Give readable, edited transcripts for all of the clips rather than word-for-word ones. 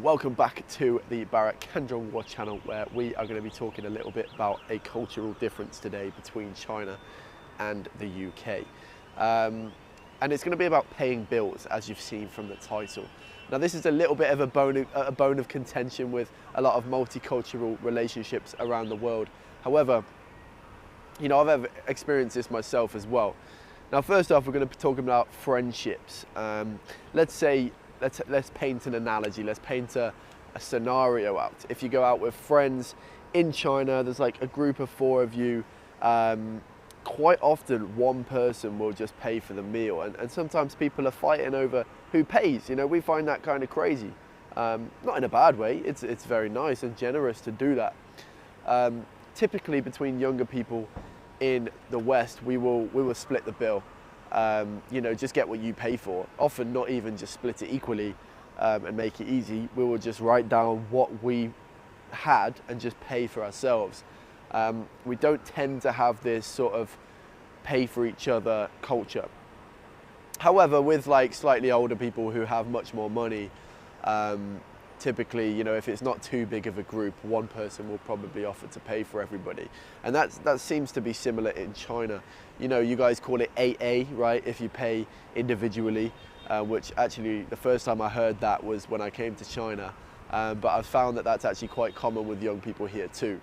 Welcome back to the Aa Kanjong War channel, where we are going to be talking a little bit about a cultural difference today between China and the UK. And it's going to be about paying bills, as you've seen from the title. Now, this is a little bit of a bone of contention with a lot of multicultural relationships around the world. However, you know, I've experienced this myself as well. Now, first off, we're going to be talking about friendships. Let's paint an analogy. Let's paint a scenario out. If you go out with friends in China, there's like a group of 4 of you. Quite often, one person will just pay for the meal, and sometimes people are fighting over who pays. You know, we find that kind of crazy. Not in a bad way. It's very nice and generous to do that. Typically, between younger people in the West, we will split the bill. You know, just get what you pay for. Often not even just split it equally and make it easy. We will just write down what we had and just pay for ourselves. We don't tend to have this sort of pay for each other culture. However, with like slightly older people who have much more money, typically, you know, if it's not too big of a group, one person will probably offer to pay for everybody. And that seems to be similar in China. You know, you guys call it AA, right? If you pay individually, which actually the first time I heard that was when I came to China. But I've found that that's actually quite common with young people here too.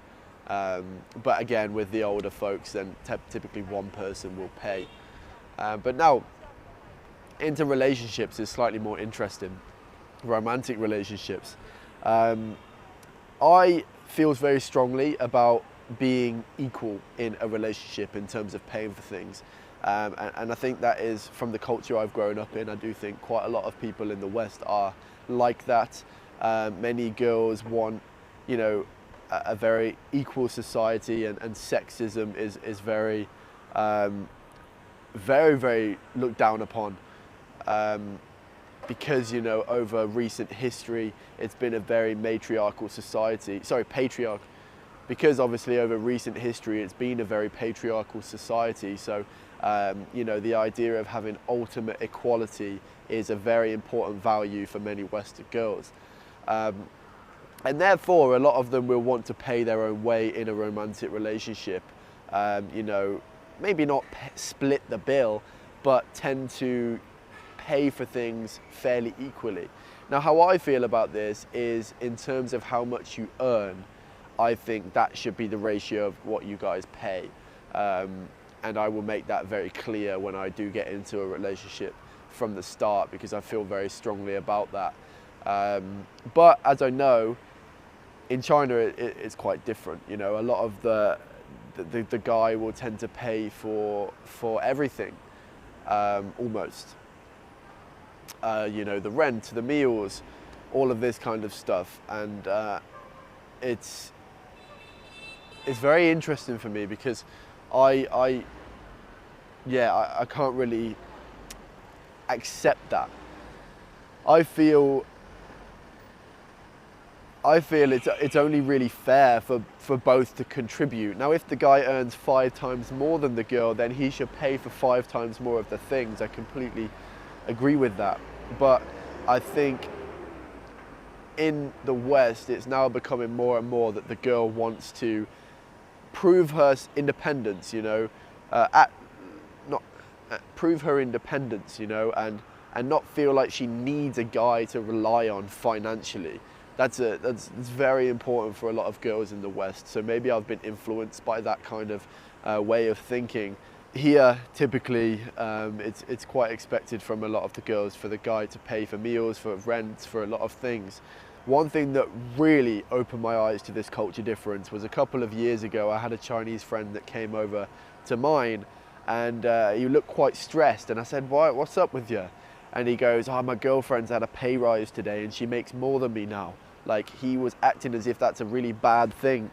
But again, with the older folks, then typically one person will pay. But now, into relationships is slightly more interesting. Romantic relationships. I feel very strongly about being equal in a relationship in terms of paying for things. And I think that is from the culture I've grown up in. I do think quite a lot of people in the West are like that. Many girls want, you know, a very equal society, and sexism is very, very looked down upon. Because, you know, over recent history, it's been a very matriarchal society. Sorry, patriarch. Because obviously over recent history, it's been a very patriarchal society. So, you know, the idea of having ultimate equality is a very important value for many Western girls. And therefore, a lot of them will want to pay their own way in a romantic relationship. You know, maybe not split the bill, but tend to pay for things fairly equally. Now, how I feel about this is in terms of how much you earn, I think that should be the ratio of what you guys pay. And I will make that very clear when I do get into a relationship from the start, because I feel very strongly about that. But as I know, in China it's quite different. You know, a lot of the guy will tend to pay for everything, almost. You know, the rent, the meals, all of this kind of stuff, and it's very interesting for me, because I can't really accept that. I feel it's only really fair for both to contribute. Now, if the guy earns 5 times more than the girl, then he should pay for 5 times more of the things. I completely agree with that. But I think in the West, it's now becoming more and more that the girl wants to prove her independence, you know, prove her independence, you know, and not feel like she needs a guy to rely on financially. That's very important for a lot of girls in the West. So maybe I've been influenced by that kind of way of thinking. Here, typically, it's quite expected from a lot of the girls for the guy to pay for meals, for rent, for a lot of things. One thing that really opened my eyes to this culture difference was a couple of years ago. I had a Chinese friend that came over to mine, and he looked quite stressed. And I said, what's up with you? And he goes, my girlfriend's had a pay rise today and she makes more than me now. Like, he was acting as if that's a really bad thing.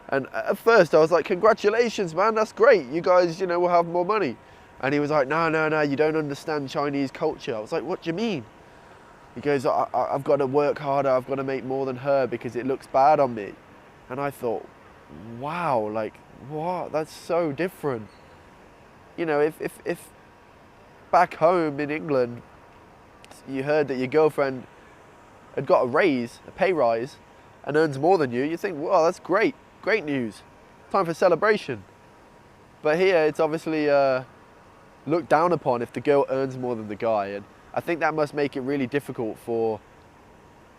And at first I was like, congratulations, man, that's great. You guys, you know, will have more money. And he was like, no, you don't understand Chinese culture. I was like, what do you mean? He goes, I've got to work harder. I've got to make more than her because it looks bad on me. And I thought, wow, like, what? That's so different. You know, if back home in England, you heard that your girlfriend had got a raise, a pay rise, and earns more than you think, well, that's great, great news. Time for celebration. But here it's obviously looked down upon if the girl earns more than the guy, and I think that must make it really difficult for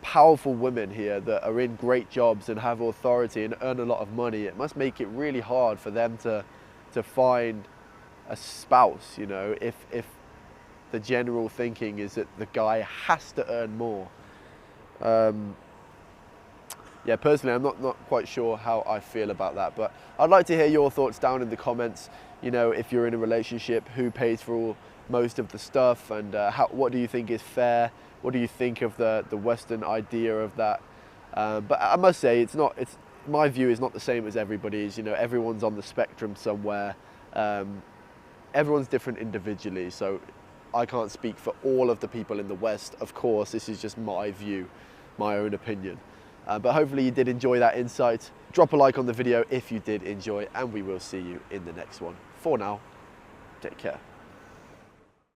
powerful women here that are in great jobs and have authority and earn a lot of money. It must make it really hard for them to find a spouse, you know, if the general thinking is that the guy has to earn more. Yeah, personally, I'm not quite sure how I feel about that, but I'd like to hear your thoughts down in the comments. You know, if you're in a relationship, who pays for most of the stuff, and what do you think is fair? What do you think of the Western idea of that? But I must say, my view is not the same as everybody's. You know, everyone's on the spectrum somewhere. Everyone's different individually, so I can't speak for all of the people in the West. Of course, this is just my view, my own opinion. But hopefully you did enjoy that insight. Drop a like on the video if you did enjoy, and we will see you in the next one. For now, take care.